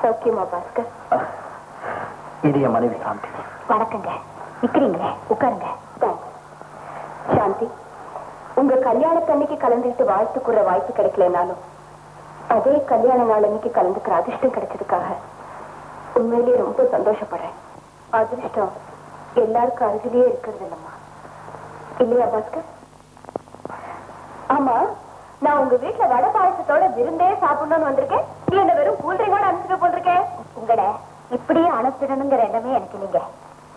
சௌக்கியமா பாஸ்கர்? இது என் மனைவி சாந்தி. வணக்கங்க. நிக்கிறீங்களே, உட்காருங்க. சாந்தி, உங்க கல்யாணத்தன்னைக்கு கலந்துட்டு வாழ்த்துக்குற வாய்ப்பு கிடைக்கலனாலும் அதே கல்யாண நாள் அன்னைக்கு கலந்துக்கிற அதிர்ஷ்டம் கிடைச்சதுக்காக உண்மையிலேயே ரொம்ப சந்தோஷப்படுறேன். அதிர்ஷ்டம் எல்லாருக்கும் அருகிலேயே இருக்கிறது இல்லம்மா, இல்லையா பாஸ்கர்? ஆமா, நான் உங்க வீட்டுல வடை பாயசத்தோட விருந்தே சாப்பிடணும்னு வந்திருக்கேன். நீ என்ன வெறும் கூல்ட்ரிங்கோட அனுப்பிச்சுட்டு போட்டிருக்கேன். உங்களை இப்படியே அனுப்பிடணுங்கிற எண்ணமே எனக்கு இல்லைங்க.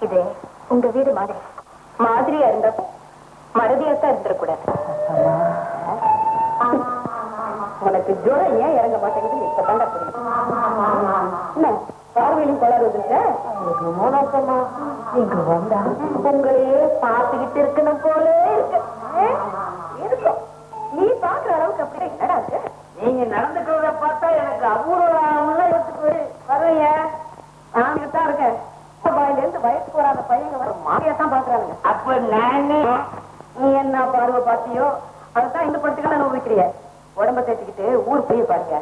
இது உங்க வீடு மாதிரி மாதிரியா இருந்தப்போ மறதியாத்தான் இருந்துடக்கூடாது. உனக்கு ஜுரம் ஏன் இறங்க மாட்டேங்குது இப்பதான் புரியும். பார்வையிலும் கொள்ளாதுங்க. இங்க வந்தா உங்களையே பார்த்துக்கிட்டு இருக்கணும் போல இருக்கும். நீ பாக்குற அளவுக்கு அப்படி என்னடா இருக்கு? நீங்க நடந்துக்கிறத பார்த்தா எனக்கு அபூர்வம் வருவீங்க. நான்தான் இருக்கேன். இருந்து வயசுக்கு வராத பையங்க வர மாறியாத்தான் பாக்குறாங்க. அப்ப நானே நீ என்ன பார்வை பார்த்தியோ அதுதான் இந்த படத்துக்கு அனுபவிக்கிறிய. உடம்ப தேர்த்துக்கிட்டு ஊர் போய் பாருங்க.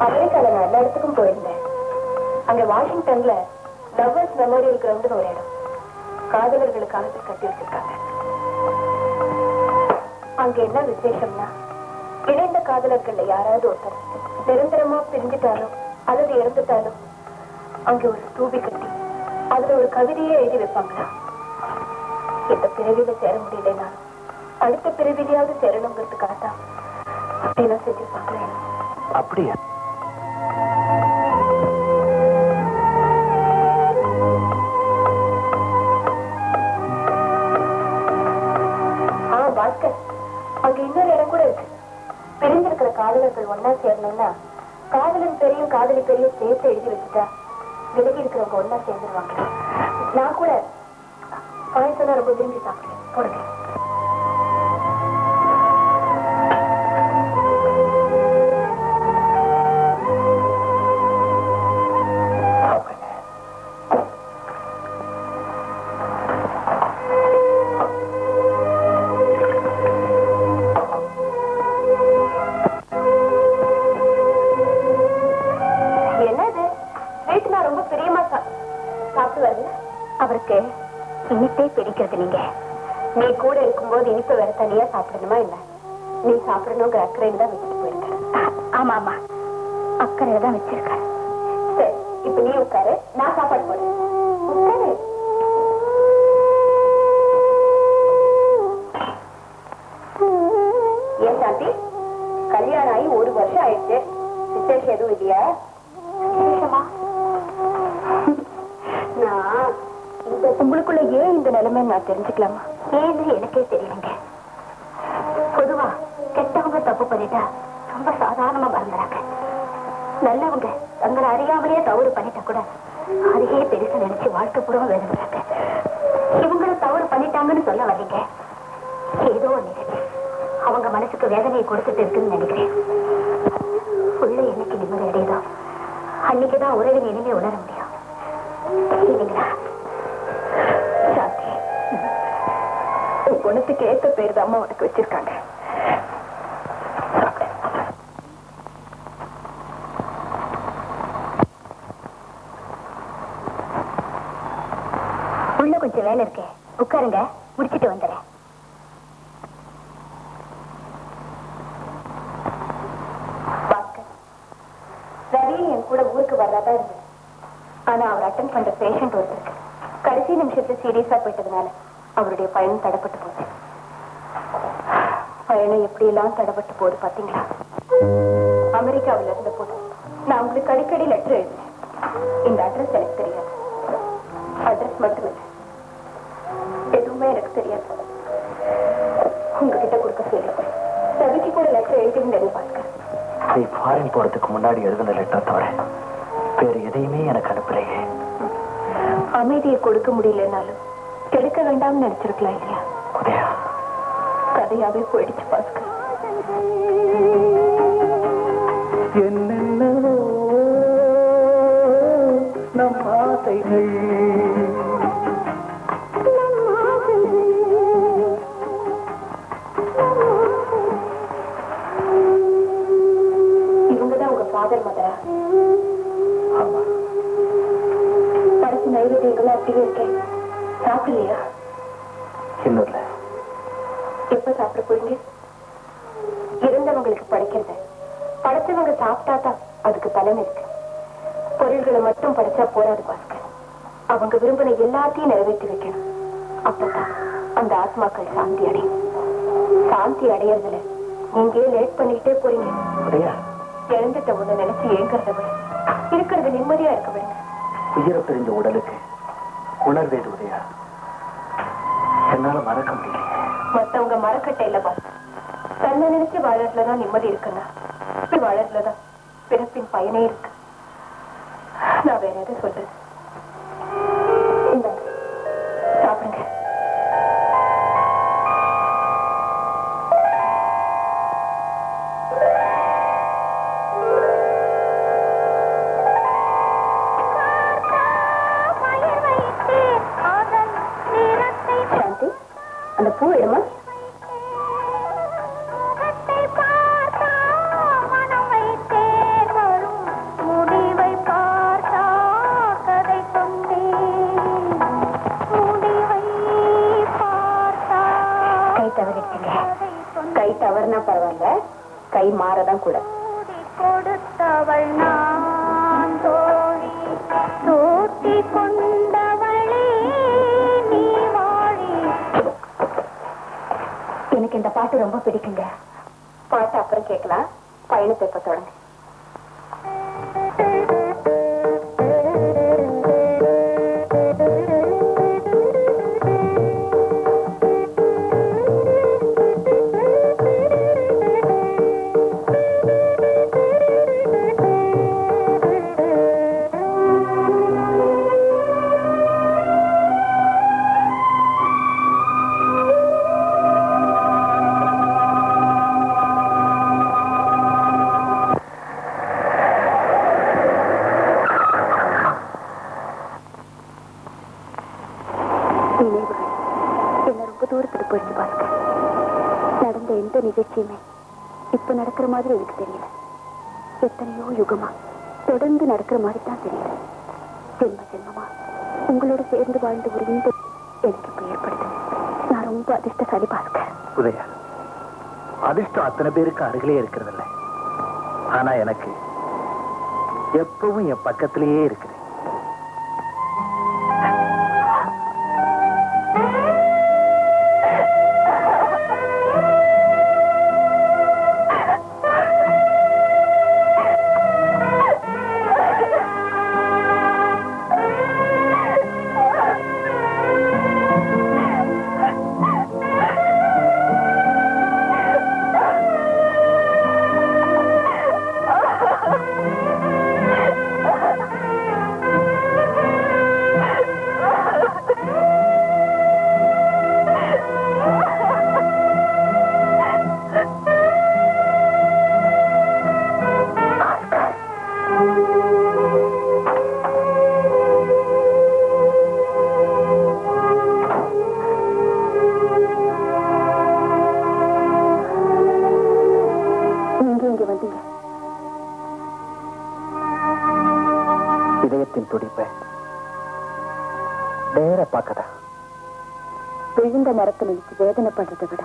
அமெரிக்கால நான் எல்லா இடத்துக்கும் போயிருந்தேன். அங்க வாஷிங்டன்ல லவ்வர்ஸ் மெமோரியல் கிரவுண்ட் ஒரு இடம் காதலர்களுக்காக கட்டி வச்சிருக்காங்க. அங்க என்ன விசேஷம்னா, இணைந்த காதலர்கள்ல யாராவது ஒருத்தர் நிரந்தரமா பிரிஞ்சுட்டாலும் அல்லது இறந்துட்டாலும் அங்க ஒரு ஸ்தூபி கட்டி அதுல ஒரு கவிதையே எழுதி வைப்பாங்களா. இந்த பிறவியில சேர முடியலன்னா அடுத்த பிறவிலையாவது சேரணுங்கிறதுக்காகத்தான் அப்படின்னா செஞ்சிருப்பாங்களே. அப்படியா? பாஸ்கர், அங்க இன்னொரு இடம் கூட இருக்கு. பிரிஞ்சிருக்கிற காதலர்கள் ஒன்னா சேரணும்னா காதலன் பெரியும் காதலி பெரியும் சேர்த்து எழுதி வச்சுட்டா விலகி இருக்கிறவங்க ஒன்னா சேர்ந்துருவாங்க. நான் கூட பாயசம் ரொம்ப விரும்பி சாப்பிடுறேன். போடுங்க. அவருக்கு இனிப்பே பிடிக்கிறது. நீ கூட இருக்கும்போது இனிப்பு வேற தனியா சாப்பிடணுமா இல்ல? நீ சாப்பிடணுங்கிற அக்கறையில தான் வச்சுட்டு போயிருக்க. ஆமா ஆமா, அக்கறையில தான் வச்சிருக்க. சரி, இப்ப நீ உட்காரு, நான் சாப்பாடு போடுறேன். உட்காரு. ஏன் சாந்தி, கல்யாணம் ஆகி 1 வருஷம் ஆயிடுச்சு. விசேஷம் எதுவும் இல்லையா? விசேஷமா? நான் உங்களுக்குள்ள ஏன் இந்த நிலைமை நான் தெரிஞ்சுக்கலாமா? ஏன்னு எனக்கே தெரியலங்க. பொதுவா கெட்டவங்க தப்பு பண்ணிட்டா ரொம்ப சாதாரணமா மறந்துறாங்க. நல்லவங்க தங்களை அறியாமலேயே தவறு பண்ணிட்டா கூட அதையே பெருசா நினைச்சு வாழ்க்கை பூரா வேதனைறாங்க. இவங்களும் தவறு பண்ணிட்டாங்கன்னு சொல்ல வரீங்க. ஏதோ ஒண்ணு அவங்க மனசுக்கு வேதனையை கொடுத்துட்டு இருக்குன்னு நினைக்கிறேன். உள்ள என்னைக்கு நிம்மதி அடையுதோ அன்னைக்குதான் உறவின் இனிமே உணர முடியும். குணத்துக்கு ஏற்ற பேர் தான் அம்மா உனக்கு வச்சிருக்காங்க. உள்ள கொஞ்சம் வேலை இருக்கு, உட்காருங்க, முடிச்சிட்டு வந்துடுறேன். ரவி என் கூட ஊருக்கு வர்றதா இருந்தது. ஆனா அவர் அட்டன் பண்ற பேஷண்ட் ஒருத்தருக்கு கடைசி நிமிஷத்துல சீரியஸா போயிட்டதுனால அவருடைய பயணம் தடப்பட்டு போச்சு. பயணம் எப்படி எல்லாம் தடப்பட்டு போகுது பாத்தீங்களா? அமெரிக்காவில இருந்த போது நான் உங்களுக்கு அடிக்கடி லெட்டர் எழுதினேன். இந்த அட்ரஸ் எனக்கு தெரியாது. அட்ரஸ் மட்டும் இல்லை, எதுவுமே எனக்கு தெரியாது. உங்ககிட்ட கொடுக்க சொல்லி ரவிக்கு கூட லெட்டர் எழுதிருந்தேன். பாஸ்கர், நீ ஃபாரின் போறதுக்கு முன்னாடி எழுதின லெட்டர் தவிர வேறு எதையுமே எனக்கு அனுப்பலையே. அமைதியை கொடுக்க முடியலனாலும் கெடுக்க வேண்டாம்னு நினைச்சிருக்கலாம் இல்லையா? உதயா, கதையாவே போயிடுச்சு பாஸ்கர். என்னென்னவோ நம் ஆசைகள் இவங்கதான் உங்க ஃபாதர் மதரா? ஆமா. படைச்சு நைவேத்தியங்களும் அப்படியே இருக்கேன். சாப்பிடலையா? இன்னும் இல்ல. எப்ப சாப்பிட போறீங்க? இருந்தவங்களுக்கு படைக்கிறது, படைச்சவங்க சாப்பிட்டாதான் அதுக்கு பலன் இருக்கு. பொருள்களை மட்டும் படைச்சா போராது பாஸ்கர். அவங்க விரும்பின எல்லாத்தையும் நிறைவேற்றி வைக்கணும். அப்பதான் அந்த ஆத்மாக்கள் சாந்தி அடையும். சாந்தி அடையறதுல நீங்க லேட் பண்ணிக்கிட்டே போறீங்க. உதயா, இழந்துட்ட ஒண்ணு நினைச்சு ஏங்கிறத விட இருக்கிறது நிம்மதியா இருக்க விடுங்க. உயிரை பிரிஞ்ச உடலுக்கு உணர்வேது உதயா. என்னால மறக்க முடியல. மத்தவங்க மறக்கட்ட இல்ல பாஸ். தன்னை நினைச்சு வாழறதுலதான் நிம்மதி இருக்குன்னா வாழறதுலதான் பிறப்பின் பயனே இருக்கு. நான் வேற எதை சொல்றது? சாப்பிடுங்க. சாந்தி, அந்த பூ இடமா? கை தவறுனா பரவாயில்ல, கை மாறதான் கூட. கொடுத்தவள் நான் தோழி, தோட்டி கொண்டவளே நீ வாழி. எனக்கு இந்த பாட்டு ரொம்ப பிடிக்குங்க. பாட்டு அப்புறம் கேட்கலாம். பயணத்தை இப்ப தொடங்க. நடந்த எந்த நிகழ்ச்சியுமே இப்ப நடக்கிற மாதிரி எனக்கு தெரியல. எத்தனையோ யுகமா தொடர்ந்து நடக்கிற மாதிரி தான் தெரியல. ஜென்ம ஜென்மமா உங்களோட சேர்ந்து வாழ்ந்த ஒரு இன்பம் எனக்கு இப்ப ஏற்படுது. நான் ரொம்ப அதிர்ஷ்டசாலி பாஸ்கர். உதயா, அதிர்ஷ்டம் அத்தனை பேருக்கு அருகிலே இருக்கிறது இல்லை. ஆனா எனக்கு எப்பவும் என் பக்கத்திலேயே இருக்குது. இதயத்தின் துடிப்பை நேர பார்க்கதா? விழுந்த மரத்தை நினைச்சு வேதனைப்படுறதை விட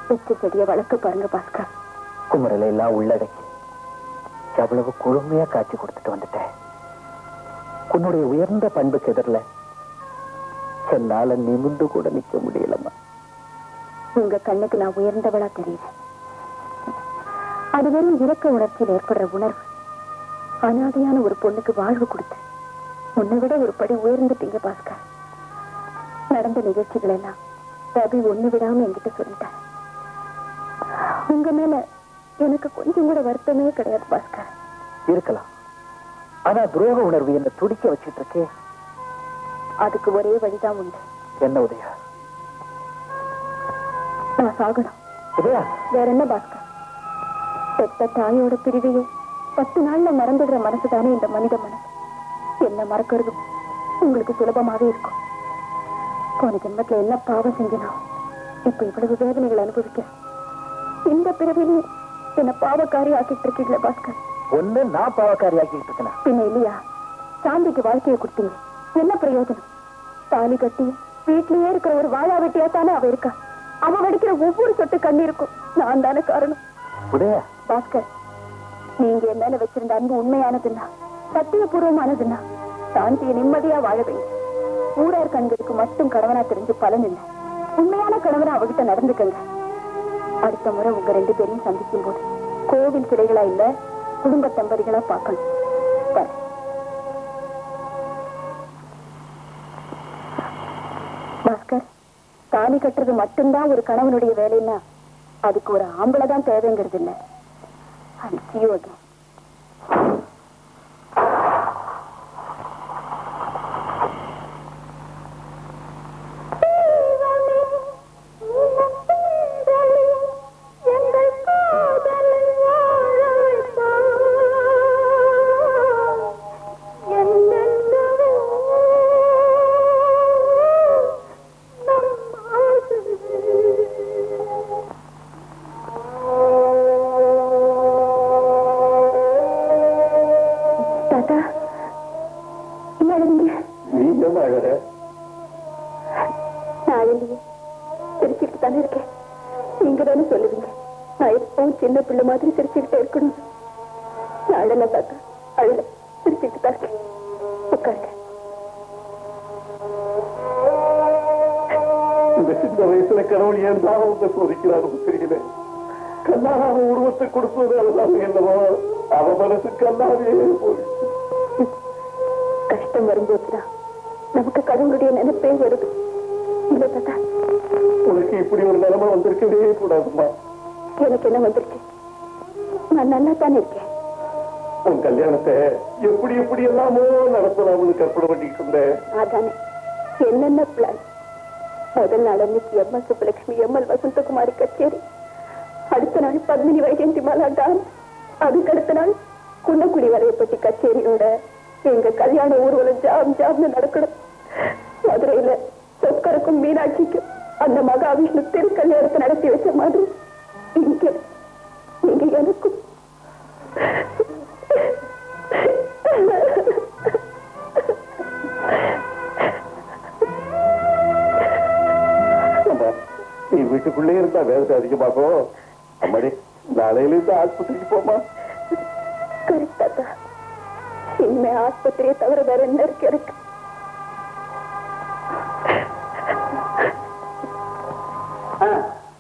வெச்சு செடியை வளர்க்க பாருங்க பாஸ்கர். குமரலை எல்லாம் உள்ளடக்கி எவ்வளவு குழுமையா காட்சி கொடுத்துட்டு வந்துட்டேன். உன்னுடைய உயர்ந்த பண்புக்கு எதிரில் என்னால நிமிந்து கூட நிக்க முடியலம்மா. உங்க கண்ணுக்கு நான் உயர்ந்தவளா தெரியல. அது வெறும் இரக்க உணர்ச்சியில் ஏற்படுற உணர்வு. அனாதையான ஒரு பொண்ணுக்கு வாழ்வு கொடுத்து உன்னை விட ஒரு படி உயர்ந்துட்டீங்க பாஸ்கர். நடந்த நிகழ்ச்சிகள் எல்லாம் ரவி ஒண்ணு விடாம என்கிட்ட சொல்லிட்டார். உங்க மேல எனக்கு கொஞ்சம் கூட வருத்தமே கிடையாது பாஸ்கர். இருக்கலாம், ஆனா துரோக உணர்வு என்ன துடிக்க வச்சுட்டு இருக்கே. அதுக்கு ஒரே வழிதான் உண்டு. என்ன உதயா? நான் சாகணும். உதயா, வேற என்ன பாஸ்கர்? பெத்த தாயோட பிரிவையை 10 நாள்ல மறந்துடுற மனசுதானே இந்த மனித மனசு. என்ன மறக்கிறது உங்களுக்கு சுலபமாவே இருக்கும். போன ஜென்மத்துல என்ன பாவம் செஞ்சனோ இப்ப இவ்வளவு வேதனைகள் அனுபவிக்க இந்த பிறவிலே என்ன பாவக்காரி ஆக்கிட்டு இருக்கீங்களா பாஸ்கர்? ஒண்ணு நான் பாவக்காரி ஆக்கிட்டு இருக்கேன். பின்ன இல்லையா? சாந்திக்கு வாழ்க்கையை கொடுத்தீங்க, என்ன பிரயோஜனம்? தாலி கட்டி வீட்லயே இருக்கிற ஒரு வாழா வெட்டியா தானே அவ இருக்கா. அவ வடிக்கிற ஒவ்வொரு சொட்டு கண்ணீருக்கும் நான் தானே காரணம். உதயா பாஸ்கர், நீங்க என் மேல வச்சிருந்த அன்பு உண்மையானதுன்னா, சத்தியபூர்வமானதுன்னா சாந்தியை நிம்மதியா வாழ வேண்டும். ஊரார் கண்களுக்கு மட்டும் கணவனா தெரிஞ்சு பலன் இல்லை. உண்மையான கணவனா அவகிட்ட நடந்துக்கங்க. அடுத்த முறை உங்க 2 பேரையும் சந்திக்கும் போது கோவில் சிலைகளா இல்ல குடும்ப தம்பதிகளா பார்க்கணும். பாஸ்கர், தாலி கட்டுறது மட்டும்தான் ஒரு கணவனுடைய வேலைன்னா அதுக்கு ஒரு ஆம்பளை தான் தேவைங்கிறது இல்லை. சிரிச்சுட்டு தானே இருக்கேன். நீங்க தானே சொல்லுவீங்க நான் எப்பவும் சின்ன பிள்ளை மாதிரி சிரிச்சுக்கிட்டே இருக்கணும். நான் அழல தாத்தா, அழல, சிரிச்சுக்கிட்டு தான் இருக்கேன். உட்காருங்க. இந்த சின்ன வயசுல கடவுள் ஏன் தான் அவங்க சோதிக்கிறாரு தெரியல. கல்லாத உருவத்தை கொடுப்பது அதெல்லாம் என்னவோ அவ மனசு கல்லாவே போயிடுச்சு. கஷ்டம் வரும்போதுதான் நமக்கு கடவுளுடைய நினைப்பே வருது. இல்ல தாத்தா, உனக்கு இப்படி ஒரு நிலைமை வந்திருக்கவே கூடாதுமா. எனக்கு என்ன வந்துருச்சு? நான் நல்லா தானே இருக்கேன். உன் கல்யாணத்தை எப்படி எப்படி எல்லாமோ நடத்தலாம்னு கற்பனை பண்ணிட்டு இருந்தேன். அதானே என்னென்ன பிளான். முதல் நாள் அன்னைக்கு எம்எல் சுப்பலட்சுமி, எம்எல் வசந்தகுமாரி கச்சேரி. அடுத்த நாள் பத்மினி வைஜெயந்தி மாலா டான்ஸ். அதுக்கு அடுத்த நாள் குன்னக்குடி வரையப்பட்டி கச்சேரியோட எங்க கல்யாண ஊர்வலம் ஜாம் ஜாம்னு நடக்கணும். மதுரையில சொக்கருக்கும் மீனாட்சிக்கும் அந்த மகாவிஷ்ணு திரு கல்யாணத்தை நடத்தி வச்ச மாதிரி இங்க நீங்க எனக்கும். நீ வீட்டுக்குள்ளே இருந்தா வேலை அதிகமாகும். அம்மாடி, நாளையில இருந்து ஆஸ்பத்திரிக்கு போமா. கரெக்டா? இனிமே ஆஸ்பத்திரியை தவிர வேற என்ன இருக்கு?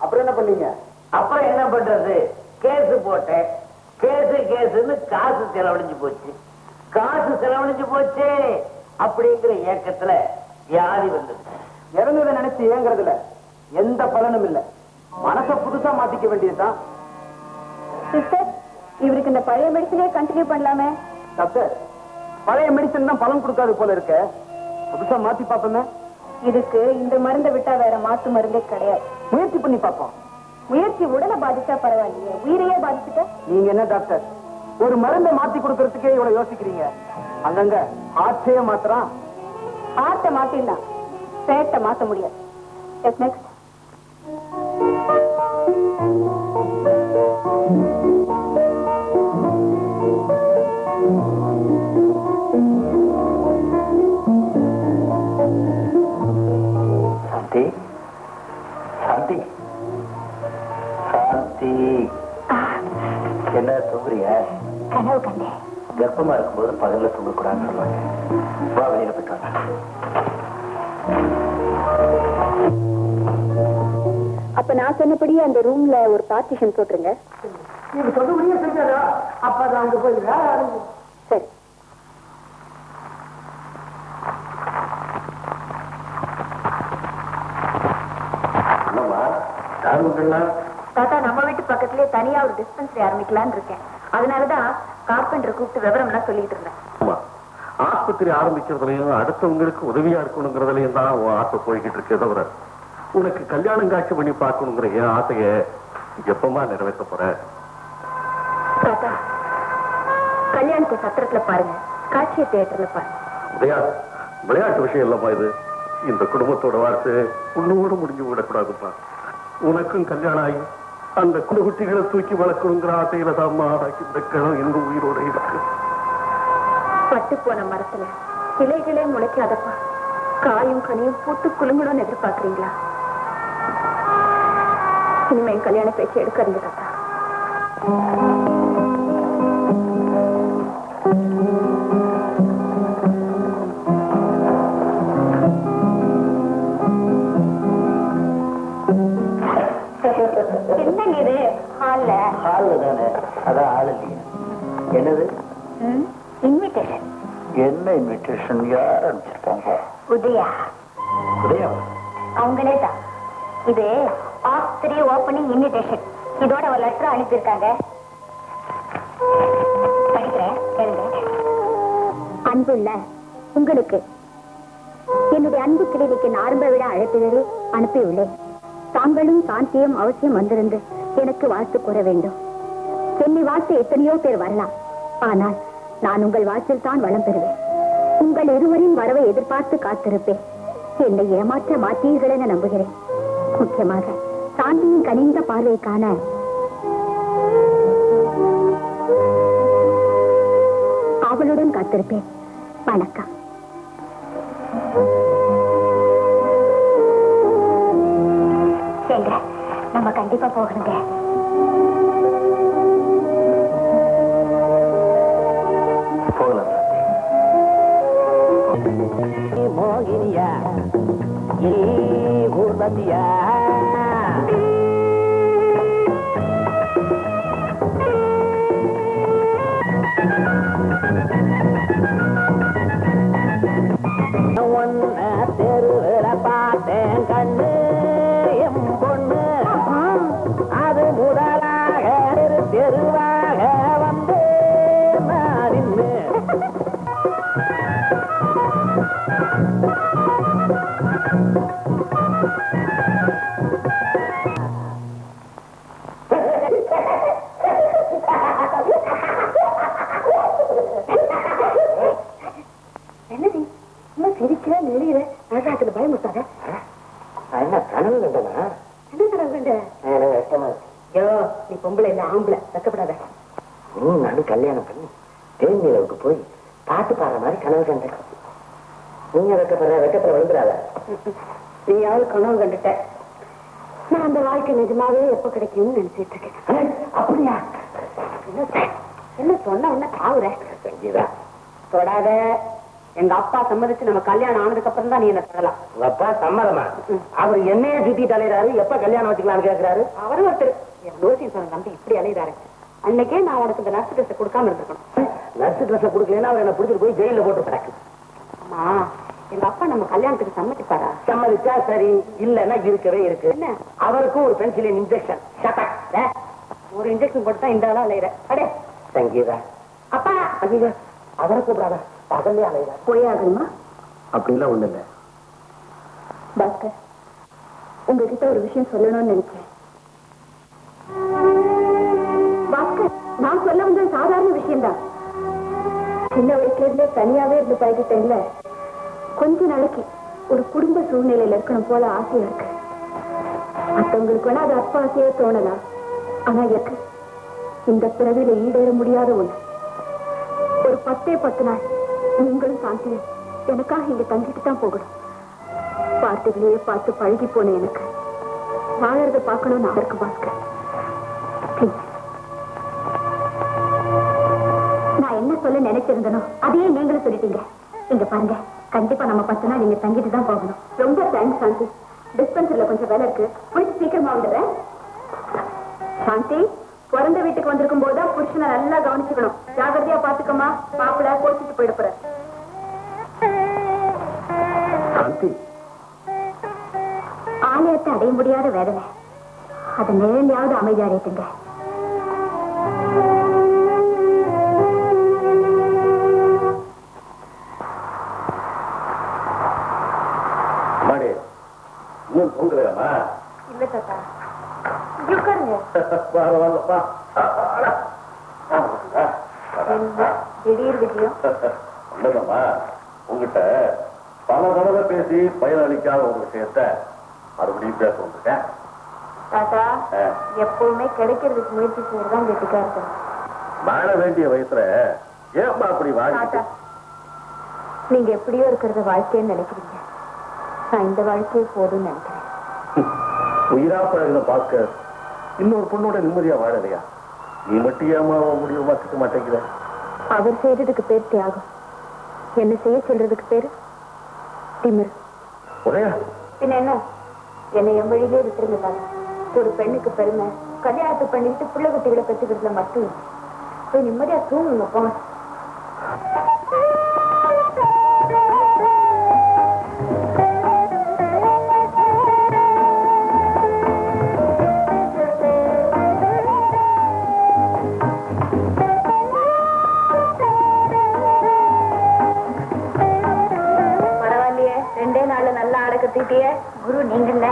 அப்புறம் என்ன பண்ணீங்க? அப்புறம் என்ன பண்றது? கேஸ் போட்டேன். கேஸுன்னு காசு செலவழிஞ்சு போச்சு. காசு செலவழிஞ்சு போச்சு அப்படிங்கிற ஏக்கத்துல வியாதி வந்தது. இறந்ததை நினைச்சு ஏங்குறதுல எந்த பலனும் இல்ல. மனசை புதுசா மாத்திக்க வேண்டியதுதான். சிஸ்டர், இவருக்கு இந்த பழைய மெடிசனே கண்டினியூ பண்ணலாமே. டாக்டர், பழைய மெடிசன் தான் பலன் கொடுக்காது போல இருக்க. புதுசா மாத்தி பாப்போமே. இதுக்கு இந்த மருந்தை விட்டா வேற மாத்து மருந்தே கிடையாது. முயற்சி பண்ணி பார்ப்போம். முயற்சி உடலை பாதிச்சா பரவாயில்லையே, உயிரையே பாதிச்சுட்டா? நீங்க என்ன டாக்டர், ஒரு மருந்தை மாத்தி கொடுக்கறதுக்கே இவ்வளவு யோசிக்கிறீங்க? அங்கங்க ஆட்சியே மாத்திரம். ஆட்டை மாத்திடலாம், பேட்டை மாத்த முடியாது. நெக்ஸ்ட். சாந்தி, சாந்தி, சாந்தி. என்ன தூங்குறிய? கனவு கண்டேன். கர்ப்பமா இருக்கும்போது பகல்ல தூங்கக்கூடாதுன்னு சொல்லுவாங்க. வா, வெளியில போயிட்டு வந்தேன். அப்ப நான் சொன்னபடியே அந்த ரூம்ல ஒரு பார்ட்டிஷன் போட்டுருங்க. நீங்க சொல்லுபடியே செஞ்சாரா? அப்ப நான் அங்க போய் சரி. தாத்தா, நம்ம வீட்டு பக்கத்துலயே தனியா ஒரு டிஸ்பென்சரி ஆரம்பிக்கலான்னு இருக்கேன். அதனாலதான் கார்பெண்டர் கூப்பிட்டு விவரம் எல்லாம் சொல்லிட்டு இருந்தேன். ஆஸ்பத்திரி ஆரம்பிக்கிறதுலயும் அடுத்தவங்களுக்கு உதவியா இருக்கணுங்கிறதுலயும் தான் உன் ஆசை போய்கிட்டு இருக்கே தவிர உனக்கு கல்யாணம் காட்சி பண்ணி பார்க்கணுங்கிற என் ஆசைய எப்பமா நிறைவேற்ற போற? தாத்தா, கல்யாணத்தை சத்திரத்துல பாருங்க, காட்சியை தியேட்டர்ல பாருங்க. விளையாட்டு விஷயம் இல்லம்மா இது. இந்த குடும்பத்தோட வார்த்தை உன்னோட முடிஞ்சு விடக்கூடாதுப்பா. உனக்கும் கல்யாணம் ஆகி அந்த குடுகுட்டிகளை தூக்கி வளர்க்கணுங்கிற ஆசையில தான்மா இந்த கிழம் எங்க உயிரோட இருக்கு. பட்டு போன மரத்துல இலைகளே முளைக்காதப்பா, காயும் கனியும் பூத்து குலுங்கணும்னு எதிர்பார்க்கறீங்களா? இனிமே கல்யாண பேச்சு எடுக்காதீங்க தாத்தா. என்னங்க இது? ஹால்ல தானே, அதான் ஆள் இல்லையா? என்னது இன்விடேஷன்? என்ன இன்விடேஷன்? யார் அனுப்பிச்சிருக்காங்க? உதயா. உதயா? அவங்களே தான். இது ஆஸ்திரி ஓபனிங் இன்விடேஷன். இதோட ஒரு லெட்டர் அனுப்பியிருக்காங்க. படிக்கிறேன், கேளுங்க. அன்புள்ள உங்களுக்கு என்னுடைய அன்பு கிளினிக்கு ஆரம்ப விட அழைப்பிதழை அனுப்பியுள்ளேன். தாங்களும் சாந்தியும் அவசியம் வந்திருந்து எனக்கு வாழ்த்து கூற வேண்டும். என்னை வாழ்த்து எத்தனையோ பேர் வரலாம், ஆனால் நான் உங்கள் வாழ்த்தில் தான் வளம் பெறுவேன். உங்கள் இருவரின் வரவை எதிர்பார்த்து காத்திருப்பேன். என்னை ஏமாற்ற மாட்டீர்கள் என நம்புகிறேன். முக்கியமாக சாந்தியின் கனிந்த பார்வை காண அவளுடன் காத்திருப்பேன். வணக்கம். நம்ம கண்டிப்பா போகணுங்க. போகலாம். மோகினியா ஊர்வசியா தெருவில பார்த்தேன் கண்ணு எம் பொண்ணு, அது முதலாக தெருவாக வந்து நின்று என்னது இன்னும் சிரிக்கிற நெளிகிற நகராத்துல பயமுட்டாத. என்ன கனவு கண்டனா? என்ன கனவு கண்ட? ஐயோ, நீ பொம்பளை இல்ல ஆம்பளை, வெக்கப்படாத. நானும் கல்யாணம் பண்ணி தேனிலவுக்கு போய் பாட்டு பாடுற மாதிரி கனவு கண்டேன். நீங்க வெக்கத்துல விழுந்துடாத. நீயாவது கனவு கண்டுட்ட. நான் அந்த வாழ்க்கை நிஜமாவே எப்ப கிடைக்கும்னு நினைச்சிட்டு இருக்கேன். அப்படியா? என்ன சொன்ன உடனே தாவுற? தொடாத. எங்க அப்பா சம்மதிச்சு நம்ம கல்யாணம் ஆனதுக்கு அப்புறம் தான் நீ என்ன சொல்லலாம். உங்க அப்பா சம்மதமா? அவர் என்னைய சுத்தி தலைறாரு, எப்ப கல்யாணம் வச்சுக்கலாம்னு கேட்கிறாரு. அவரு ஒருத்தர் என் தோசி சொன்ன தம்பி இப்படி அலையிறாரு. அன்னைக்கே நான் உனக்கு இந்த நர்ஸ் ட்ரெஸ் கொடுக்காம இருந்திருக்கணும். நர்ஸ் ட்ரெஸ் கொடுக்கலன்னா அவர் என்ன பிடிச்சிட்டு போய் ஜெயில போட்டு கிடக்கு. ஆமா, எங்க அப்பா நம்ம கல்யாணத்துக்கு சம்மதிப்பாரா? சம்மதிச்சா சரி, இல்லன்னா இருக்கவே இருக்கு. என்ன? அவருக்கும் ஒரு பென்சிலின் இன்ஜெக்ஷன். ஒரு இன்ஜெக்ஷன் போட்டு தான் இந்த ஆளா அலையிற. அடே சங்கீதா, அப்பா ஐயா அவரை கூப்பிடாத, பகல்லே அலையிற. போயாகுமா? அப்படிலாம் ஒண்ணு இல்ல. டாக்டர், உங்ககிட்ட ஒரு விஷயம் சொல்லணும்னு நினைச்சேன். பாஸ்கர், நான் சொல்ல வந்த சாதாரண விஷயம்தான். சின்ன வயசுல இருந்தே தனியாவே இருந்து பழகிட்டேன்ல, கொஞ்ச நாளைக்கு ஒரு குடும்ப சூழ்நிலையில இருக்கணும் போல ஆசையா இருக்கு. மற்றவங்களுக்கு வேணா அது அப்பா ஆசையே தோணலாம், ஆனா எனக்கு இந்த பிறவில ஈடேற முடியாத ஒண்ணு. ஒரு 10 நாள் நீங்களும் சாந்தியும் எனக்காக இங்க தங்கிட்டு தான் போகணும். பார்த்துகளையே பார்த்து பழகி போன எனக்கு வாழறத பார்க்கணும்னு இருக்கு பாஸ்கர். நான் என்ன சொல்ல நினைச்சிருந்தனோ அதையே நீங்களும் சொல்லிட்டீங்க. இங்க பாருங்க, கண்டிப்பா நம்ம 10 நாள் இங்க தங்கிட்டு தான் போகணும். ரொம்ப தேங்க்ஸ் சாந்தி. டிஸ்பென்சர்ல கொஞ்சம் வேலை இருக்கு, முடிச்சு சீக்கிரமா வந்துடுறேன். சாந்தி, பிறந்த வீட்டுக்கு வந்திருக்கும் போதுதான் புருஷனை நல்லா கவனிச்சுக்கணும். ஜாகிரதையா பாத்துக்கமா, மாப்பிள்ள கோச்சிட்டு போயிடுற. ஆலயத்தை அடைய முடியாத வேதனை, அதை நிழலையாவது அமைதி அடையுங்க. வாங்கப்பா. திடீர் விஷயம் இல்லம்மா, உங்ககிட்ட பல தடவை பேசி பயனளிக்காத ஒரு விஷயத்த மறுபடியும் பேச வந்துட்டேன். தாத்தா, எப்பவுமே கிடைக்கிறதுக்கு முயற்சி செய்யறதான் கெட்டிக்கா இருக்கணும். வாழ வேண்டிய வயசுல ஏன்பா அப்படி வாழ? தாத்தா, நீங்க எப்படியோ இருக்கிறத வாழ்க்கைன்னு நினைக்கிறீங்க. நான் இந்த வாழ்க்கையே போதும்னு நினைக்கிறேன். உயிரா பழகின பார்க்க இன்னொரு பொண்ணோட நிம்மதியா வாழலையா? நீ மட்டும் ஏமா முடிவு மாத்திக்க மாட்டேங்கிற? அவர் செய்யறதுக்கு பேர் தியாகம், என்ன செய்ய சொல்றதுக்கு பேரு திமிர். உதயா, பின்ன என்ன, என்னை என் வழியிலே விட்டுருங்க தானே. ஒரு பெண்ணுக்கு பெருமை கல்யாணத்தை பண்ணிட்டு பிள்ளை குட்டிகளை பெற்றுக்கிறதுல மட்டும் போய் நிம்மதியா தூங்குங்க போங்க. பரவாயில்லையே, 2 நாள்ல நல்லா ஆட கத்திட்டியே. குரு நீங்கல்ல.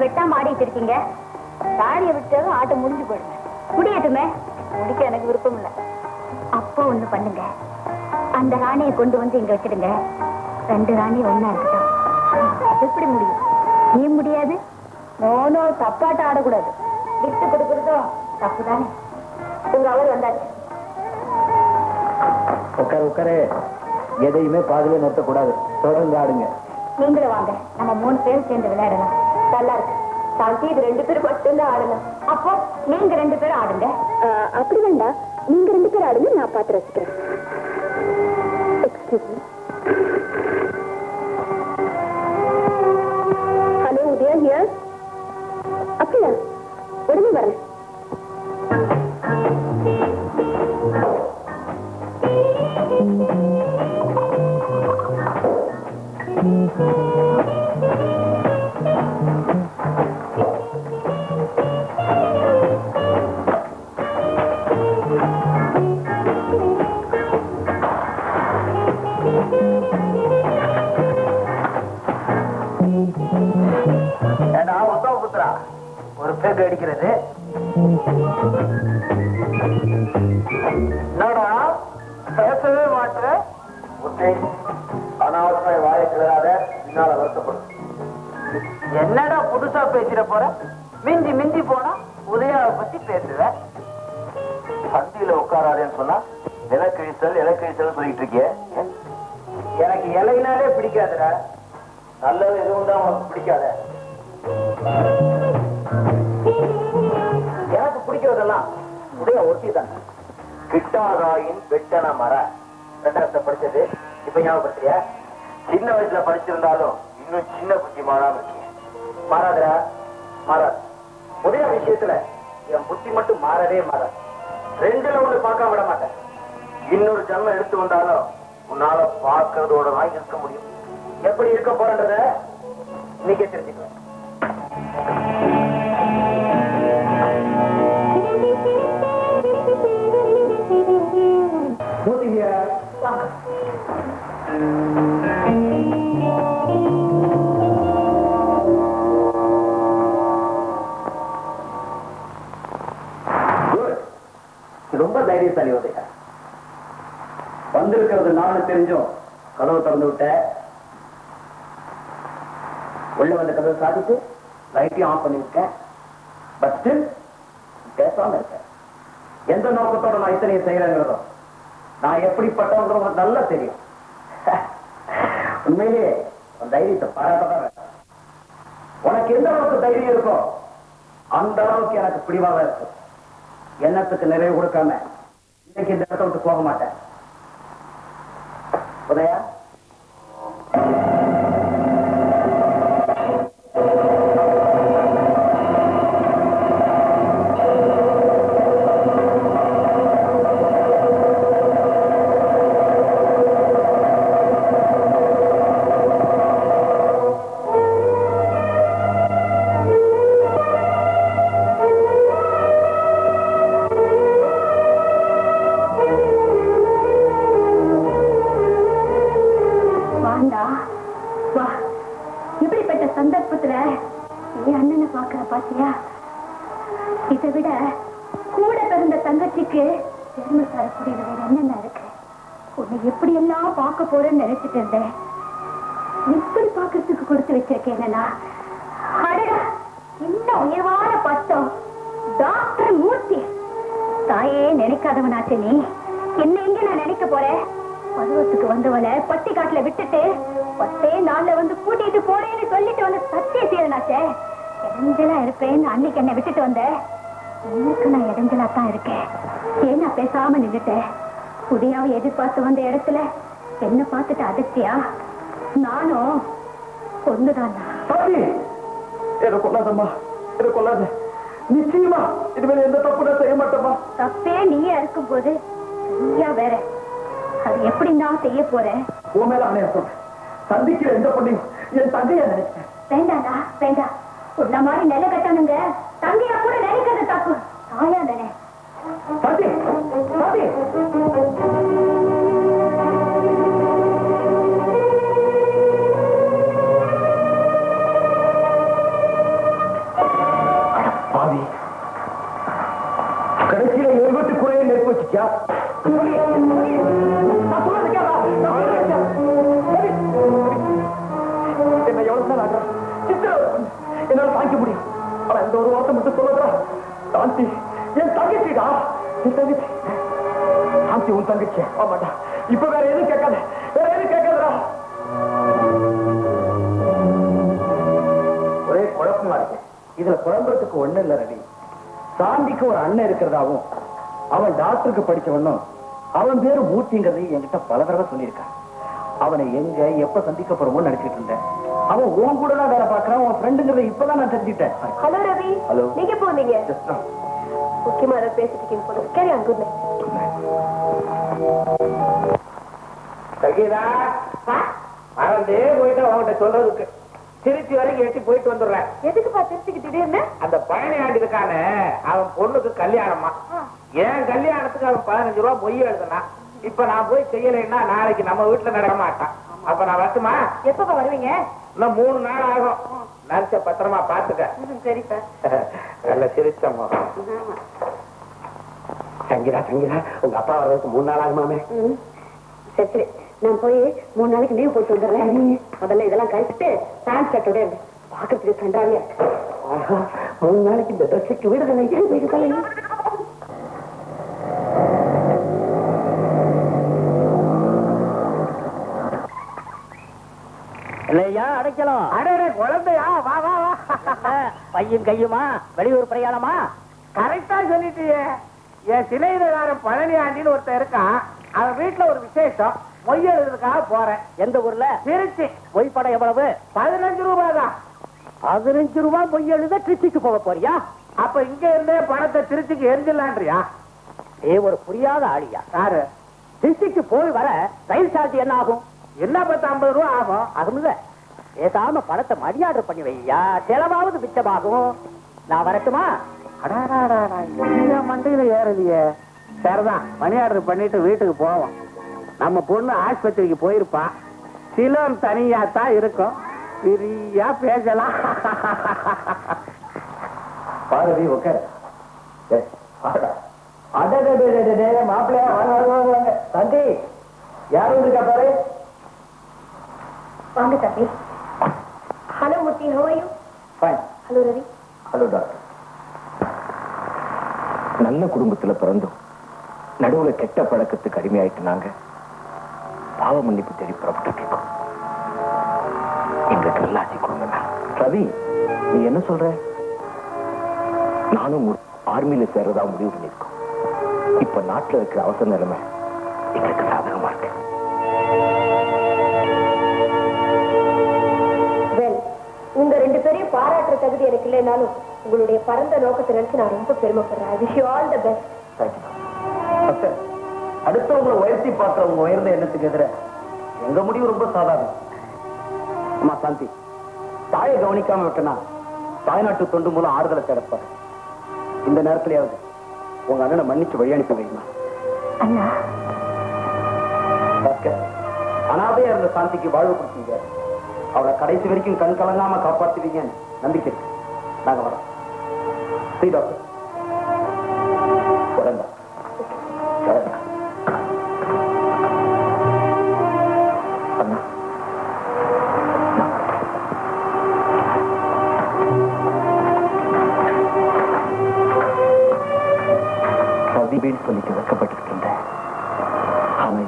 வெட்டாம ஆடிட்டு இருக்கீங்க. ராணியை விட்டாலும் ஆட்டம் முடிஞ்சு போயிடுங்க. முடியட்டுமே. முடிக்க எனக்கு விருப்பம் இல்லை. அப்போ ஒண்ணு பண்ணுங்க, அந்த ராணியை கொண்டு வந்து இங்க வச்சிடுங்க. 2 ராணி ஒண்ணா இருக்கட்டும். எப்படி முடியும்? ஏன் முடியாது? நோனோ, தப்பாட்ட ஆடக்கூடாது. விட்டு கொடுக்கறதும் தப்புதானே. உங்க அவர் வந்தாச்சு. உட்காரு உட்காரு. எதையுமே பாதிலே நிறுத்தக்கூடாது. தொடர்ந்து ஆடுங்க. நீங்களும் வாங்க, நம்ம 3 பேரும் சேர்ந்து விளையாடலாம். நல்லா இருக்கு. சாந்தி, இது 2 பேரும் மட்டும்தான் ஆடலாம். அப்போ நீங்க 2 பேரும் ஆடுங்க. அப்படி வேண்டாம், நீங்க 2 பேரும் ஆடுங்க, நான் பார்த்து ரசிக்கிறேன். Excuse me. Hello Udaya here. அப்படியா? உடனே வரேன். ஒரு பேக்கு அடிக்கிறது என்னடா பேசவே மாட்டேன். அனாவசிய வாயை கிளறாத, பின்னால வருத்தப்படும். என்னடா புதுசா பேசிட போற? மிஞ்சி மிஞ்சி போனா உதயாவை பத்தி பேசுவ. பந்தியில உட்காராதேன்னு சொன்னா இலக்கிழிச்சல் சொல்லிட்டு இருக்கிய. எனக்கு இலையினாலே பிடிக்காதுடா. நல்லது எதுவும் தான் உனக்கு பிடிக்காத. எனக்கு பிடிக்கிறதெல்லாம் உதய ஒட்டி தான். கிட்டாராயின் வெட்டன மர 2 படிச்சது இப்ப ஞாபகப்படுத்தியா? சின்ன வயசுல படிச்சிருந்தாலும் இன்னும் சின்ன புத்தி மாறாம இருக்கீங்க. மாறாதரா, மாறாது. உதய விஷயத்துல என் புத்தி மட்டும் மாறவே மாறாது. 2ல ஒண்ணு பார்க்க விட மாட்டேன். இன்னொரு ஜன்மம் எடுத்து வந்தாலும் உன்னால பார்க்கறதோட தான் இருக்க முடியும். எப்படி இருக்க போறன்றத இன்னைக்கே தெரிஞ்சுக்கலாம். ரொம்ப தைரியசாலி உதயா. வந்திருக்கிறது நானும் தெரிஞ்சும் கதவை திறந்து விட்ட. உள்ள வந்த கதவை சாதித்து லைட்டையும் ஆஃப் பண்ணிவிட்டேன். பட் ஸ்டில் பேசாம இருக்கேன். எந்த நோக்கத்தோட நான் இத்தனையும் செய்யறேங்கிறதோ நான் எப்படிப்பட்டவங்க உங்களுக்கு நல்லா தெரியும். உண்மையிலேயே உன் தைரியத்தை பாராட்டதான். உனக்கு எந்த அளவுக்கு தைரியம் இருக்கோ அந்த அளவுக்கு எனக்கு பிடிவாக இருக்கும். எண்ணத்துக்கு நிறைவு கொடுக்காம இன்னைக்கு இந்த இடத்த விட்டு போக மாட்டேன். உதயா இப்படிப்பட்ட சந்தர்ப்பத்துல என் அண்ணனை பாக்குற பாத்தியா? இதை விட கூட பிறந்த தங்கச்சிக்கு பெருமை தரக்கூடியது வேற என்னென்ன இருக்கு? உன்னை எப்படி எல்லாம் பார்க்க போறேன்னு நினைச்சிட்டு இருந்தேன். எப்படி பாக்குறதுக்கு கொடுத்து வச்சிருக்கேன். அடடா, இன்னும் உயர்வான பட்டம் டாக்டர் மூர்த்தி. தாயே நினைக்காதவனாச்சு நீ. என்ன எங்க நான் நினைக்க போறேன்? பருவத்துக்கு வந்தவளை பட்டி காட்டுல விட்டுட்டு 10 நாள்ல வந்து கூட்டிட்டு போறேன்னு சொல்லிட்டு வந்து சத்திய செய்யனாச்சே. இடைஞ்சலா இருப்பேன்னு அன்னைக்கு என்ன விட்டுட்டு வந்த. இன்னைக்கு நான் இடைஞ்சலா தான் இருக்கேன். ஏன்னா பேசாம நின்றுட்டேன். புதியாவை எதிர்பார்த்து வந்த இடத்துல என்ன பார்த்துட்டு அதிர்ச்சியா? நானும் பொண்ணுதான். கொள்ளாதம்மா, கொள்ளாத. நிச்சயமா இதுவேல எந்த தப்பு செய்ய மாட்டோமா? தப்பே நீயே இருக்கும் போது வேற அது எப்படி நான் செய்ய போறேன்? உன் மேல அவனைய சொல்றேன். சந்திக்கிற எந்த பொண்ணையும் என் தங்கையா நினைச்சேன். வேண்டாண்டா, வேண்டாம். உன்ன மாதிரி நிலை கட்டணுங்க தங்கையா கூட நினைக்கிறது தப்பு. தாயா நினை. சந்தி, சந்தி. பாவி, கடைசியில எழுபத்து குறைய நெருப்பு வச்சுச்சா? என்ன எவ்வளவு நாள் ஆகும்? என்னால தாங்கிக்க முடியும். ஆனா இந்த ஒரு வார்த்தை மட்டும் சொல்லுறா. சாந்தி என் தங்கச்சிடா, என் தங்கச்சி. சாந்தி உன் தங்கச்சி. ஆமாடா. இப்ப வேற எதுவும் கேட்காத, வேற எதுவும் கேட்காதடா. ஒரே குழப்பமா இருக்கு. இதுல குழம்புறதுக்கு ஒண்ணு இல்ல ரவி. சாந்திக்கு ஒரு அண்ணன் இருக்கிறதாவும் அவன் டாக்டருக்கு படிச்சவனும் அவன் பேரு மூர்த்திங்கிறது என்கிட்ட பல தடவை சொல்லியிருக்கான். அவனை எங்க எப்ப சந்திக்க போறோமோ நினைச்சிட்டு இருந்தேன். அவன் உன் கூட தான் வேலை பார்க்கறான். உன் ஃப்ரெண்டுங்கிறத இப்பதான் நான் தெரிஞ்சுட்டேன். ஹலோ ரவி. ஹலோ. நீங்க போனீங்க? முக்கியமா ஏதாவது பேசிட்டு இருக்கீங்க போல. Carry on. Good night. Sangeetha, மறந்தே போயிட்டு அவங்ககிட்ட சொல்றதுக்கு திருச்சி வரைக்கும் எட்டி போயிட்டு வந்துடுறேன். எதுக்குப்பா திருச்சிக்கு திடீர்னு? அந்த பழனி ஆண்டு இருக்கானே, அவன் பொண்ணுக்கு கல்யாணமா. என் கல்யாணத்துக்கு அவன் 15 ரூபாய் பொய் எழுதுனா. இப்ப நான் போய் செய்யலைன்னா நாளைக்கு நம்ம வீட்டுல நடக்க மாட்டான். அப்ப நான் வரட்டுமா? எப்ப வருவீங்க? இன்னும் 3 நாள் ஆகும். நர்ச பத்திரமா பாத்துக்க. சரி சார். நல்ல சிரிச்சம்மா. சங்கீதா, சங்கீதா, உங்க அப்பா வர்றதுக்கு 3 நாள் ஆகுமாமே. சரி சரி, நான் போய் 3 நாளைக்கு லீவ் போட்டு வந்துடுறேன். முதல்ல இதெல்லாம் கழிச்சுட்டு பேண்ட் ஷர்ட்டோட பாக்கிறதுக்கு கண்டாவியா. 3 நாளைக்கு இந்த ட்ரெஸ்ஸுக்கு விடுதலை. இல்லையா அடைக்கலாம். அடே குழந்தையா, வா வா வா. பையன் கையுமா? வெளியூர் பிரயாணமா? கரெக்டா சொல்லிட்டியே. என் சிலைகாரன் பழனி ஆண்டின்னு ஒருத்தன் இருக்கான். அவன் வீட்டுல ஒரு விசேஷம், மொய் எழுதுறதுக்காக போறேன். எந்த ஊர்ல? திருச்சி. மொய் படம் எவ்வளவு? 15 ரூபாய் தான். 15 ரூபாய் மொய் எழுத திருச்சிக்கு போக போறியா? அப்ப இங்க இருந்தே பணத்தை திருச்சிக்கு எரிஞ்சிடலான்றியா? ஒரு புரியாத ஆளியா? யாரு? திருச்சிக்கு போய் வர ரயில் சார்ஜ் என்ன ஆகும்? என்ன 50 ரூபாய் ஆகும். ஆகும்ல. பேசாம பணத்தை மணி ஆர்டர் பண்ணி வையா, செலவாவது மிச்சமாகும். நான் வரட்டுமா? மண்டையில ஏறலையே. சரிதான், மணி ஆர்டர் பண்ணிட்டு வீட்டுக்கு போவோம். நம்ம பொண்ணு ஆஸ்பத்திரிக்கு போயிருப்பா. சிலம் தனியா தான் இருக்கும். ஃப்ரீயா பேசலாம். பாரதி உட்கார். மாப்பிள்ளையா வாங்க. தந்தி யாரும் இருக்கா பாரு. வாங்க தம்பி. Hello Murthy, how are you? Fine. Hello Ravi. Hello doctor. நல்ல குடும்பத்துல பிறந்தோம். நடுவுல கெட்ட பழக்கத்துக்கு அடிமையாயிட்டு நாங்க பாவ மன்னிப்பு தேடி புறப்பட்டு இருக்கோம். எங்களுக்கு நல்லாசி கொடுங்க. ரவி, நீ என்ன சொல்ற? நானும் ஆர்மியில சேர்றதா முடிவு பண்ணிருக்கோம். இப்ப நாட்டுல இருக்கிற அவசர நிலைமை எங்களுக்கு சாதகமா இருக்கு. வரலைனாலும் உங்களுடைய பரந்த நோக்கத்தை நினைச்சு நான் ரொம்ப பெருமைப்படுறேன். I wish you all the best. Doctor, அடுத்தவங்களை உயர்த்தி பார்க்கறவங்க உயர்ந்த எண்ணத்துக்கு எதிர எங்க முடிவு ரொம்ப சாதாரணம். அம்மா சாந்தி, தாயை கவனிக்காம விட்டனா தாய்நாட்டு தொண்டு மூலம் ஆறுதலை தேடப்பாரு. இந்த நேரத்திலேயாவது உங்க அண்ணனை மன்னிச்சு வழி அனுப்பி வைக்கணும். அண்ணா, டாக்டர், அனாதையா இருந்த சாந்திக்கு வாழ்வு கொடுத்தீங்க. அவரை கடைசி வரைக்கும் கண் கலங்காம காப்பாத்துவீங்கன்னு நம்பிக்கை இருக்கு. நாங்க வரோம். சரி டாக்டர், உடம்பா சதிபேன்னு சொல்லிட்டு வைக்கப்பட்டு இருக்கின்ற ஆமை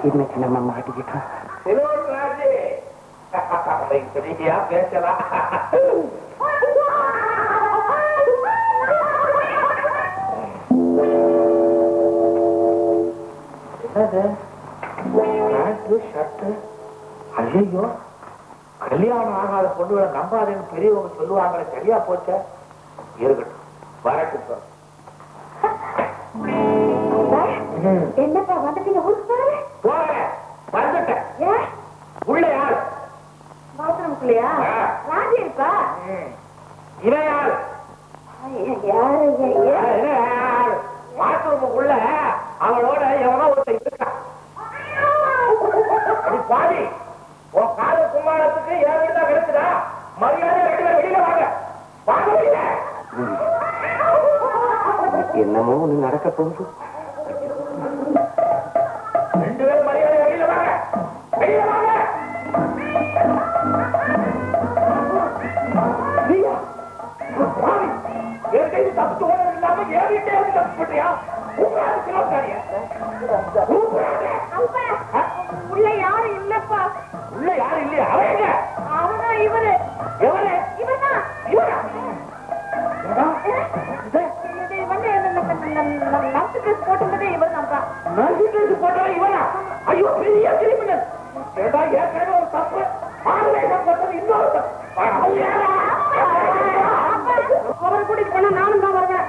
இன்னைக்கு நம்ம மாட்டிக்கிட்டோம். பேசலாம். ஐயோ, கல்யாணம் ஆகாத பொண்ணுகளை நம்பாதேன்னு பெரியவங்க சொல்லுவாங்க. சரியா போச்ச, இருக்கட்டும், வரட்டும். என்னப்பா வந்துட்டீங்க? ஊருக்கு போறேன், வந்துட்டேன். உள்ள யாரு? பாத்ரூம்குள்ளையா? ராஜி இருப்பா. இவன் யாரு? பாத்ரூமுக்குள்ள அவளோட எவனோ ஒருத்தன் இருக்கான். பாடி உன் கால குமாரத்துக்கு என் வீடு தான் கிடைச்சுதா? மரியாதை ரெண்டு பேரும் வெளியில வாங்க. வாங்க வெளியில. என்னமோ ஒண்ணு நடக்க போகுது. ரெண்டு பேரும் மரியாதை வெளியில வாங்க. வெளியில வாங்க. தப்பு இல்லாம ஏன் வீட்டே தப்பு பண்றியா? உள்ள யாரும் இல்லப்பா. உள்ள யாரும் இல்லையா? அவங்க அவனா இவரு. எவரு? இவனா? இவரா? இது வந்து நர்ஸ் ட்ரெஸ் போட்டுள்ளதே இவர் தான். நர்ஸ் ட்ரெஸ் போட்டவன் இவனா? ஐயோ, பெரிய கிரிமினல். ஏதா ஏற்கனவே ஒரு தப்பு, ஆன்லைன் போட்டது இன்னொரு தப்பு. அவரை கூட்டிட்டு போனா நானும் தான் வருவேன்.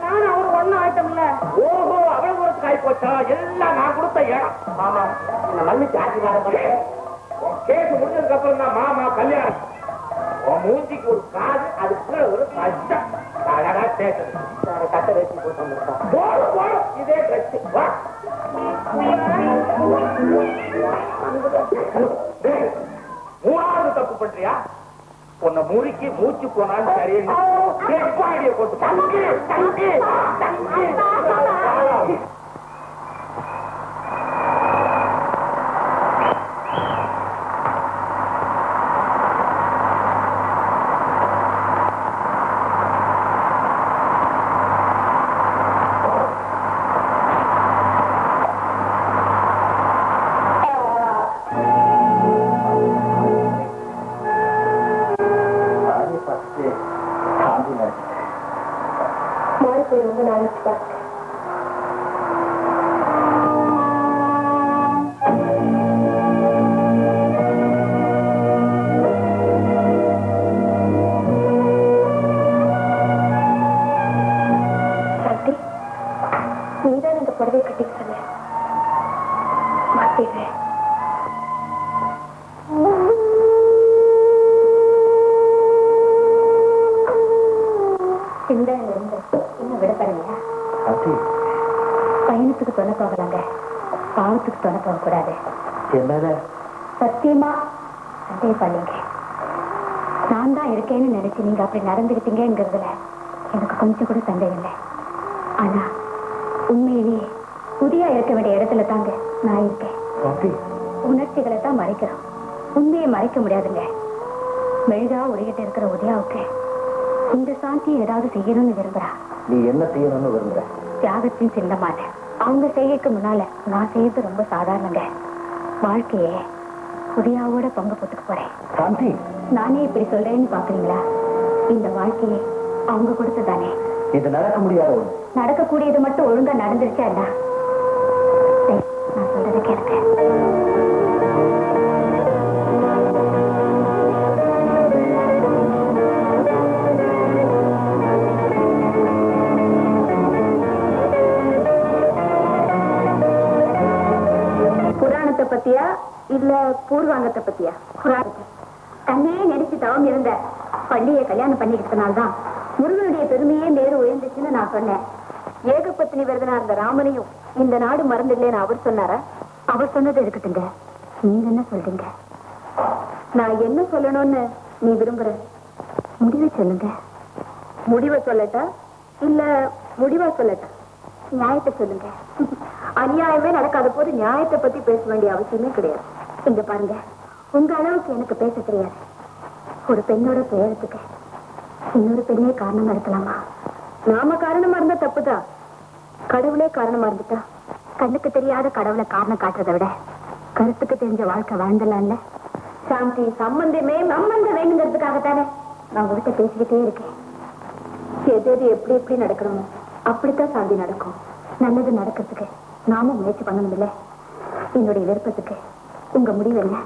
நானும் அவரு ஒண்ணும் ஆயிட்டோம்ல. ஓஹோ, அவ்வளவு ஒரு காய் போச்சா? எல்லாம் நான் கொடுத்த இடம். ஆமா, மன்னிச்சு ஆசீர்வாதம் பண்ணேன். கேஸ் முடிஞ்சதுக்கு அப்புறம் தான் மாமா கல்யாணம். உன் மூஞ்சிக்கு ஒரு காது, அதுக்குள்ள ஒரு கஷ்டம். அழகா தேட்டது கட்ட வச்சு போட்டு போடும். இதே ட்ரெஸ் வா. மூணாவது தப்பு பண்றியா? உன்னை முறுக்கி மூச்சு போனான்னு சரியே போட்டு தங்கி தங்கி தங்கி. மாறி போய் ரொம்ப நாளைக்கு பார்த்து நீதான் இந்த புடவை கட்டிக்க சொன்ன. மாத்திடுறேன். இன்னும் விடப்படலையா? பயணத்துக்கு தொலை போகலாங்க, பாவத்துக்கு தொலை போக கூடாது. சத்தியமா சந்தேகப்பட்டீங்க. நான் தான் இருக்கேன்னு நினைச்சு நீங்க அப்படி நடந்துக்கிட்டீங்கிறதுல எனக்கு கொஞ்சம் கூட சந்தேகம் இல்லை. ஆனா உண்மையிலேயே புதியா இருக்க வேண்டிய இடத்துல தாங்க நான் இருக்கேன். உணர்ச்சிகளை தான் மறைக்கிறோம், உண்மையை மறைக்க முடியாதுங்க. மெழுகா உடையிட்டு இருக்கிற உதயாவுக்கு இந்த சாந்தியை ஏதாவது செய்யணும்னு விரும்புறா. நீ என்ன செய்யணும்னு விரும்புற? தியாகத்தின் சின்னமான அவங்க செய்யக்கு முன்னால நான் செய்யறது ரொம்ப சாதாரணங்க. வாழ்க்கையே புதியாவோட பங்கு போட்டுக்க போறேன். சாந்தி, நானே இப்படி சொல்றேன்னு பாக்குறீங்களா? இந்த வாழ்க்கையே அவங்க கொடுத்ததானே. இது நடக்க முடியாத ஒண்ணு. நடக்கக்கூடியது மட்டும் ஒழுங்கா நடந்துருச்சா இல்ல? நான் சொல்றதை கேளுங்க. புராணத்தை பத்தியா இல்ல பூர்வாங்கத்தை பத்தியா? புராணத்தை. தன்னையே நினைச்சு தவம் இருந்த பள்ளியை கல்யாணம் பண்ணிக்கிட்டனால்தான் முருகனுடைய பெருமையே நேரு உயர்ந்துச்சுன்னு நான் சொன்னேன். ஏகபத்தினி விரதனா இருந்த ராமனையும் இந்த நாடு மறந்துடலன்னு அவர் சொன்னாரா? அவர் சொன்னது இருக்கட்டுங்க, நீங்க என்ன சொல்றீங்க? நான் என்ன சொல்லணும்னு நீ விரும்புற? முடிவை சொல்லுங்க. முடிவை சொல்லட்டா இல்ல முடிவா சொல்லட்டா? நியாயத்தை சொல்லுங்க. அநியாயமே நடக்காத போது நியாயத்தை பத்தி பேச வேண்டிய அவசியமே கிடையாது. இங்க பாருங்க, உங்க அளவுக்கு எனக்கு பேச தெரியாது. ஒரு பெண்ணோட துயரத்துக்கு இன்னொரு பெண்ணே காரணமா இருக்கலாமா? நாம காரணமா இருந்தா தப்புதான். கடவுளே காரணமா இருந்துட்டா கண்ணுக்கு தெரியாத கடவுளை காரணம் காட்டுறதை விட கருத்துக்கு தெரிஞ்ச வாழ்க்கை வாழ்ந்துடலாம்ல. சாந்தி, சம்பந்தமே சம்பந்தம் வேணுங்கிறதுக்காகத்தானே நான் உங்ககிட்ட பேசிக்கிட்டே இருக்கேன். எது எது எப்படி எப்படி நடக்கணுமோ அப்படித்தான் சாந்தி நடக்கும். நல்லது நடக்கிறதுக்கு நாமும் முயற்சி பண்ணணும். இல்லை, என்னுடைய விருப்பத்துக்கு உங்க முடிவு என்ன?